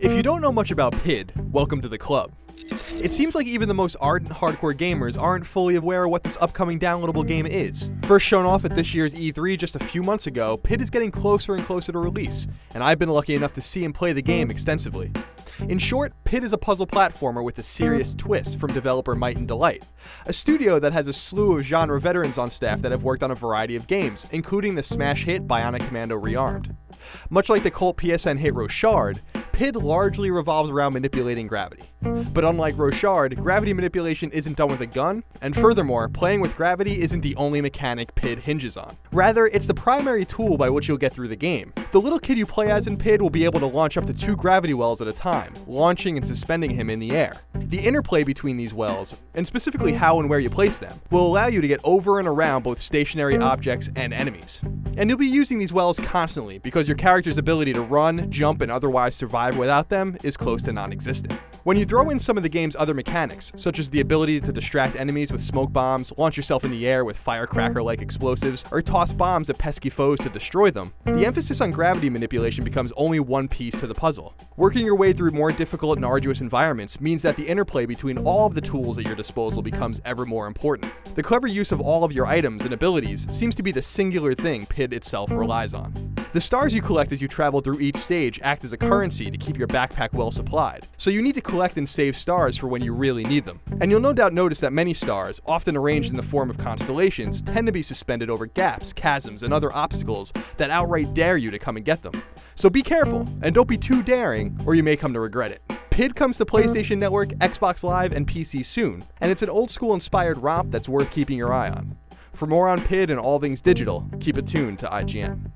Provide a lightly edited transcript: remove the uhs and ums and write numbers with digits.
If you don't know much about Pid, welcome to the club. It seems like even the most ardent hardcore gamers aren't fully aware of what this upcoming downloadable game is. First shown off at this year's E3 just a few months ago, Pid is getting closer and closer to release, and I've been lucky enough to see and play the game extensively. In short, Pid is a puzzle platformer with a serious twist from developer Might and Delight, a studio that has a slew of genre veterans on staff that have worked on a variety of games, including the smash hit Bionic Commando Rearmed. Much like the cult PSN hit Rochard, Pid largely revolves around manipulating gravity. But unlike Rochard, gravity manipulation isn't done with a gun, and furthermore, playing with gravity isn't the only mechanic Pid hinges on. Rather, it's the primary tool by which you'll get through the game. The little kid you play as in Pid will be able to launch up to 2 gravity wells at a time, launching and suspending him in the air. The interplay between these wells, and specifically how and where you place them, will allow you to get over and around both stationary objects and enemies. And you'll be using these wells constantly because your character's ability to run, jump, and otherwise survive without them is close to non-existent. When you throw in some of the game's other mechanics, such as the ability to distract enemies with smoke bombs, launch yourself in the air with firecracker-like explosives, or toss bombs at pesky foes to destroy them, the emphasis on gravity manipulation becomes only one piece to the puzzle. Working your way through more difficult and arduous environments means that the interplay between all of the tools at your disposal becomes ever more important. The clever use of all of your items and abilities seems to be the singular thing Pid itself relies on. The stars you collect as you travel through each stage act as a currency to keep your backpack well supplied, so you need to collect and save stars for when you really need them. And you'll no doubt notice that many stars, often arranged in the form of constellations, tend to be suspended over gaps, chasms, and other obstacles that outright dare you to come and get them. So be careful, and don't be too daring, or you may come to regret it. Pid comes to PlayStation Network, Xbox Live, and PC soon, and it's an old-school inspired romp that's worth keeping your eye on. For more on Pid and all things digital, keep it tuned to IGN.